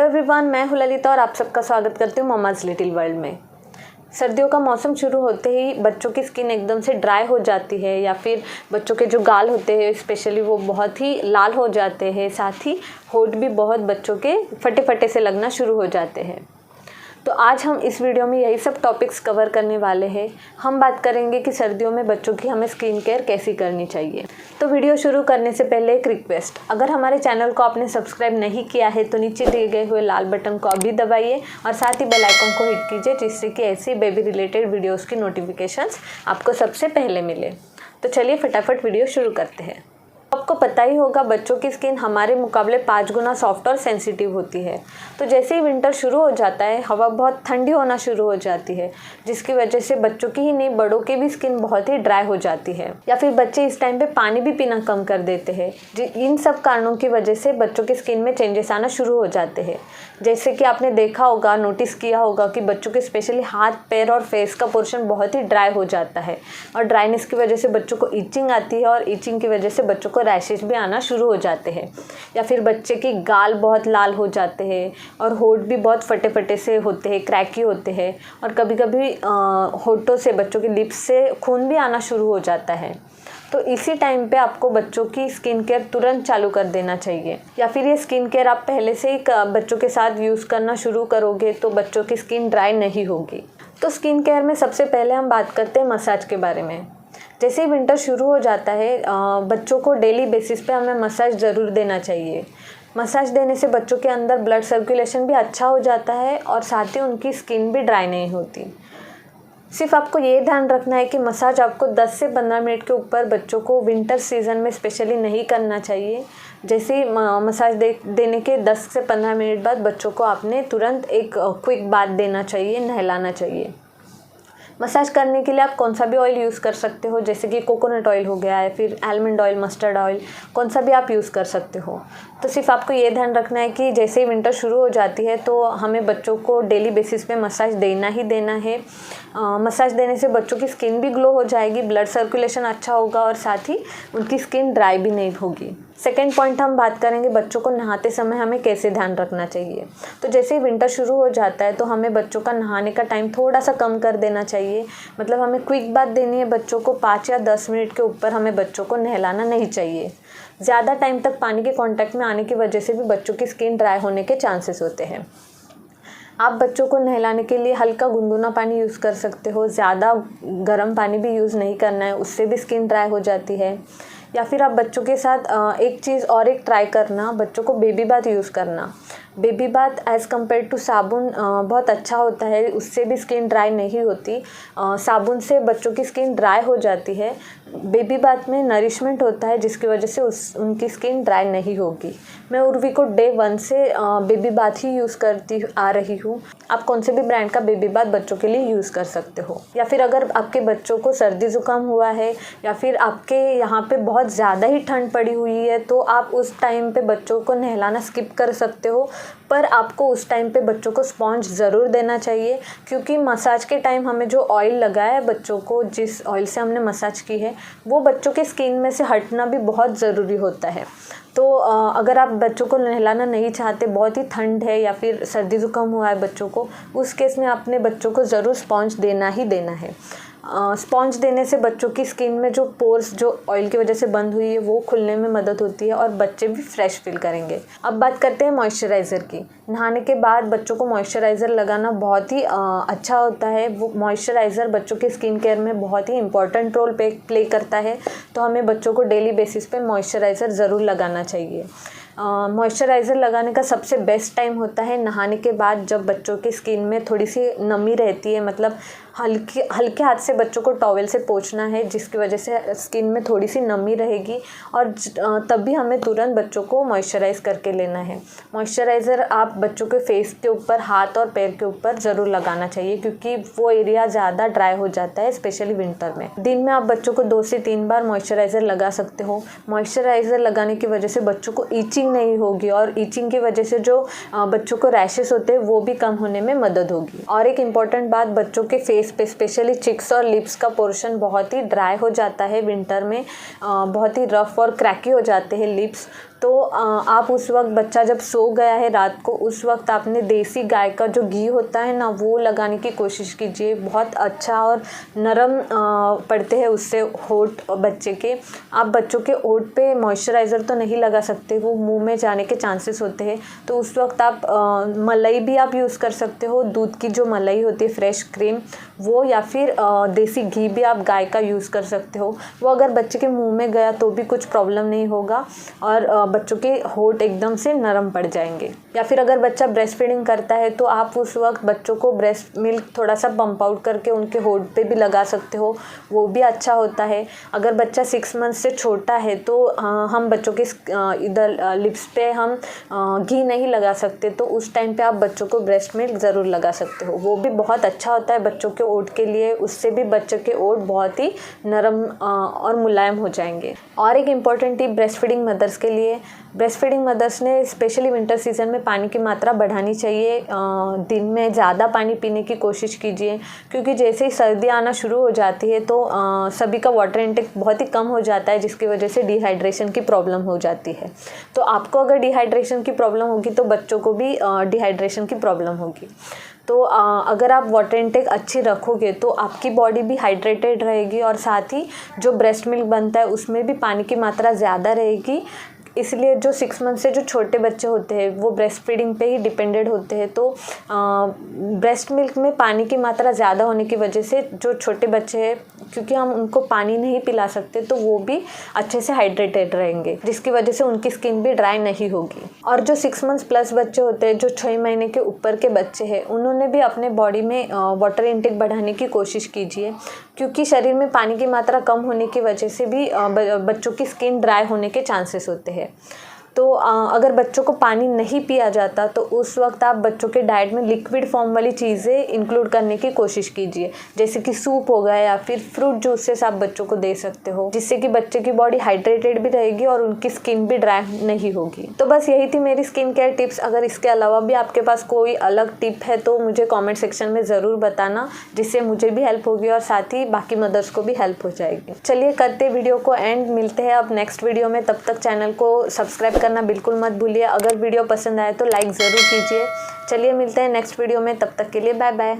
Everyone, मैं हूं ललिता और आप सबका स्वागत करती हूं मम्माज़ लिटिल वर्ल्ड में। सर्दियों का मौसम शुरू होते ही बच्चों की स्किन एकदम से ड्राई हो जाती है या फिर बच्चों के जो गाल होते हैं स्पेशली वो बहुत ही लाल हो जाते हैं। साथ ही होंठ भी बहुत बच्चों के फटे फटे से लगना शुरू हो जाते हैं। तो आज हम इस वीडियो में यही सब टॉपिक्स कवर करने वाले हैं। हम बात करेंगे कि सर्दियों में बच्चों की हमें स्किन केयर कैसी करनी चाहिए। तो वीडियो शुरू करने से पहले एक रिक्वेस्ट, अगर हमारे चैनल को आपने सब्सक्राइब नहीं किया है तो नीचे दिए गए हुए लाल बटन को अभी दबाइए और साथ ही बेल आइकन को हिट कीजिए, जिससे कि ऐसी बेबी रिलेटेड वीडियोस की नोटिफिकेशंस आपको सबसे पहले मिले। तो चलिए फटाफट वीडियो शुरू करते हैं। आपको पता ही होगा बच्चों की स्किन हमारे मुकाबले 5 गुना सॉफ्ट और सेंसिटिव होती है। तो जैसे ही विंटर शुरू हो जाता है हवा बहुत ठंडी होना शुरू हो जाती है, जिसकी वजह से बच्चों की ही नहीं बड़ों की भी स्किन बहुत ही ड्राई हो जाती है। या फिर बच्चे इस टाइम पे पानी भी पीना कम कर देते हैं। इन सब कारणों की वजह से बच्चों की स्किन में चेंजेस आना शुरू हो जाते हैं। जैसे कि आपने देखा होगा, नोटिस किया होगा कि बच्चों के स्पेशली हाथ, पैर और फेस का पोर्शन बहुत ही ड्राई हो जाता है और ड्राइनेस की वजह से बच्चों को इचिंग आती है और इचिंग की वजह से बच्चों को रैशेज भी आना शुरू हो जाते हैं। या फिर बच्चे की गाल बहुत लाल हो जाते हैं और होंठ भी बहुत फटे फटे से होते हैं, क्रैकी होते हैं और कभी कभी होंठों से, बच्चों के लिप्स से खून भी आना शुरू हो जाता है। तो इसी टाइम पे आपको बच्चों की स्किन केयर तुरंत चालू कर देना चाहिए। या फिर ये स्किन केयर आप पहले से ही बच्चों के साथ यूज़ करना शुरू करोगे तो बच्चों की स्किन ड्राई नहीं होगी। तो स्किन केयर में सबसे पहले हम बात करते हैं मसाज के बारे में। जैसे ही विंटर शुरू हो जाता है बच्चों को डेली बेसिस पे हमें मसाज ज़रूर देना चाहिए। मसाज देने से बच्चों के अंदर ब्लड सर्कुलेशन भी अच्छा हो जाता है और साथ ही उनकी स्किन भी ड्राई नहीं होती। सिर्फ आपको ये ध्यान रखना है कि मसाज आपको 10 से 15 मिनट के ऊपर बच्चों को विंटर सीज़न में स्पेशली नहीं करना चाहिए। जैसे ही मसाज देने के 10 से 15 मिनट बाद बच्चों को आपने तुरंत एक क्विक बाथ देना चाहिए, नहलाना चाहिए। मसाज करने के लिए आप कौन सा भी ऑयल यूज़ कर सकते हो, जैसे कि कोकोनट ऑयल हो गया है, फिर आलमंड ऑयल, मस्टर्ड ऑयल, कौन सा भी आप यूज़ कर सकते हो। तो सिर्फ आपको ये ध्यान रखना है कि जैसे ही विंटर शुरू हो जाती है तो हमें बच्चों को डेली बेसिस पे मसाज देना ही देना है। मसाज देने से बच्चों की स्किन भी ग्लो हो जाएगी, ब्लड सर्कुलेशन अच्छा होगा और साथ ही उनकी स्किन ड्राई भी नहीं होगी। सेकेंड पॉइंट हम बात करेंगे बच्चों को नहाते समय हमें कैसे ध्यान रखना चाहिए। तो जैसे ही विंटर शुरू हो जाता है तो हमें बच्चों का नहाने का टाइम थोड़ा सा कम कर देना चाहिए। मतलब हमें क्विक बाथ देनी है बच्चों को, 5 या 10 मिनट के ऊपर हमें बच्चों को नहलाना नहीं चाहिए। ज़्यादा टाइम तक पानी के कांटेक्ट में आने की वजह से भी बच्चों की स्किन ड्राई होने के चांसेस होते हैं। आप बच्चों को नहलाने के लिए हल्का गुनगुना पानी यूज़ कर सकते हो, ज़्यादा गर्म पानी भी यूज़ नहीं करना है, उससे भी स्किन ड्राई हो जाती है। या फिर आप बच्चों के साथ एक चीज़ और एक ट्राई करना, बच्चों को बेबी बाथ यूज़ करना। Baby bath as compared to साबुन बहुत अच्छा होता है, उससे भी स्किन ड्राई नहीं होती। साबुन से बच्चों की स्किन ड्राई हो जाती है। बेबी बाथ में नरिशमेंट होता है जिसकी वजह से उनकी स्किन ड्राई नहीं होगी। मैं उर्वी को डे 1 से बेबी बाथ ही यूज़ करती आ रही हूँ। आप कौन से भी ब्रांड का बेबी बाथ बच्चों के लिए यूज़ कर सकते हो। या फिर अगर आपके बच्चों को सर्दी ज़ुकाम हुआ है या फिर आपके यहाँ पे बहुत ज़्यादा ही ठंड पड़ी हुई है तो आप उस टाइम पे बच्चों को नहलाना स्किप कर सकते हो, पर आपको उस टाइम पे बच्चों को स्पॉन्ज ज़रूर देना चाहिए, क्योंकि मसाज के टाइम हमें जो ऑयल लगाया है बच्चों को, जिस ऑयल से हमने मसाज की है वो बच्चों के स्किन में से हटना भी बहुत ज़रूरी होता है। तो अगर आप बच्चों को नहलाना नहीं चाहते, बहुत ही ठंड है या फिर सर्दी ज़ुकाम हुआ है बच्चों को, उस केस में आपने बच्चों को ज़रूर स्पॉन्ज देना ही देना है। स्पॉन्ज देने से बच्चों की स्किन में जो पोर्स जो ऑयल की वजह से बंद हुई है वो खुलने में मदद होती है और बच्चे भी फ्रेश फील करेंगे। अब बात करते हैं मॉइस्चराइज़र की। नहाने के बाद बच्चों को मॉइस्चराइज़र लगाना बहुत ही अच्छा होता है। वो मॉइस्चराइज़र बच्चों की स्किन केयर में बहुत ही इंपॉर्टेंट रोल प्ले करता है। तो हमें बच्चों को डेली बेसिस पे मॉइस्चराइज़र ज़रूर लगाना चाहिए। मॉइस्चराइज़र लगाने का सबसे बेस्ट टाइम होता है नहाने के बाद, जब बच्चों की स्किन में थोड़ी सी नमी रहती है। मतलब हल्के हाथ से बच्चों को टॉवेल से पोंछना है, जिसकी वजह से स्किन में थोड़ी सी नमी रहेगी और तब भी हमें तुरंत बच्चों को मॉइस्चराइज़ करके लेना है। मॉइस्चराइज़र आप बच्चों के फेस के ऊपर, हाथ और पैर के ऊपर ज़रूर लगाना चाहिए, क्योंकि वो एरिया ज़्यादा ड्राई हो जाता है स्पेशली विंटर में। दिन में आप बच्चों को 2 से 3 बार मॉइस्चराइज़र लगा सकते हो। मॉइस्चराइज़र लगाने की वजह से बच्चों को ईचिंग नहीं होगी और ईचिंग की वजह से जो बच्चों को रैशेस होते हैं वो भी कम होने में मदद होगी। और एक इम्पॉर्टेंट बात, बच्चों के फेस पे स्पेशली चिक्स और लिप्स का पोर्शन बहुत ही ड्राई हो जाता है विंटर में, बहुत ही रफ और क्रैकी हो जाते हैं लिप्स। तो तो आप उस वक्त बच्चा जब सो गया है रात को, उस वक्त आपने देसी गाय का जो घी होता है ना, वो लगाने की कोशिश कीजिए। बहुत अच्छा और नरम पड़ते हैं उससे होंठ बच्चे के। आप बच्चों के होंठ पे मॉइस्चराइज़र तो नहीं लगा सकते, वो मुंह में जाने के चांसेस होते हैं। तो उस वक्त आप मलाई भी आप यूज़ कर सकते हो, दूध की जो मलाई होती है फ्रेश क्रीम वो, या फिर देसी घी भी आप गाय का यूज़ कर सकते हो। वो अगर बच्चे के मुंह में गया तो भी कुछ प्रॉब्लम नहीं होगा और बच्चों के होंठ एकदम से नरम पड़ जाएंगे। या फिर अगर बच्चा ब्रेस्ट फीडिंग करता है तो आप उस वक्त बच्चों को ब्रेस्ट मिल्क थोड़ा सा पंप आउट करके उनके होंठ पे भी लगा सकते हो, वो भी अच्छा होता है। अगर बच्चा 6 मंथ से छोटा है तो हम बच्चों के इधर लिप्स पे हम घी नहीं लगा सकते, तो उस टाइम पे आप बच्चों को ब्रेस्ट मिल्क ज़रूर लगा सकते हो, वो भी बहुत अच्छा होता है बच्चों के ओठ के लिए। उससे भी बच्चों के ओठ बहुत ही नरम और मुलायम हो जाएंगे। और एक important tip breast feeding mother's के लिए, ब्रेस्ट फीडिंग मदर्स ने स्पेशली विंटर सीजन में पानी की मात्रा बढ़ानी चाहिए। दिन में ज़्यादा पानी पीने की कोशिश कीजिए, क्योंकि जैसे ही सर्दी आना शुरू हो जाती है तो सभी का वाटर इंटेक बहुत ही कम हो जाता है, जिसकी वजह से डिहाइड्रेशन की प्रॉब्लम हो जाती है। तो आपको अगर डिहाइड्रेशन की प्रॉब्लम होगी तो बच्चों को भी डिहाइड्रेशन की प्रॉब्लम होगी। तो अगर आप वाटर इंटेक अच्छी रखोगे तो आपकी बॉडी भी हाइड्रेटेड रहेगी और साथ ही जो ब्रेस्ट मिल्क बनता है उसमें भी पानी की मात्रा ज़्यादा रहेगी। इसलिए जो 6 मंथ से जो छोटे बच्चे होते हैं वो ब्रेस्ट फीडिंग पे ही डिपेंडेड होते हैं, तो ब्रेस्ट मिल्क में पानी की मात्रा ज़्यादा होने की वजह से जो छोटे बच्चे हैं, क्योंकि हम उनको पानी नहीं पिला सकते, तो वो भी अच्छे से हाइड्रेटेड रहेंगे, जिसकी वजह से उनकी स्किन भी ड्राई नहीं होगी। और जो 6 मंथ्स प्लस बच्चे होते हैं, जो 6 महीने के ऊपर के बच्चे हैं, उन्होंने भी अपने बॉडी में वाटर इंटेक बढ़ाने की कोशिश कीजिए, क्योंकि शरीर में पानी की मात्रा कम होने की वजह से भी बच्चों की स्किन ड्राई होने के चांसेस होते हैं। तो अगर बच्चों को पानी नहीं पिया जाता तो उस वक्त आप बच्चों के डाइट में लिक्विड फॉर्म वाली चीज़ें इंक्लूड करने की कोशिश कीजिए, जैसे कि सूप हो गया या फिर फ्रूट जूसेस आप बच्चों को दे सकते हो, जिससे कि बच्चे की बॉडी हाइड्रेटेड भी रहेगी और उनकी स्किन भी ड्राई नहीं होगी। तो बस यही थी मेरी स्किन केयर टिप्स। अगर इसके अलावा भी आपके पास कोई अलग टिप है तो मुझे कॉमेंट सेक्शन में ज़रूर बताना, जिससे मुझे भी हेल्प होगी और साथ ही बाकी मदर्स को भी हेल्प हो जाएगी। चलिए करते वीडियो को एंड, मिलते हैं अब नेक्स्ट वीडियो में। तब तक चैनल को सब्सक्राइब करना बिल्कुल मत भूलिए। अगर वीडियो पसंद आए तो लाइक ज़रूर कीजिए। चलिए मिलते हैं नेक्स्ट वीडियो में, तब तक के लिए बाय बाय।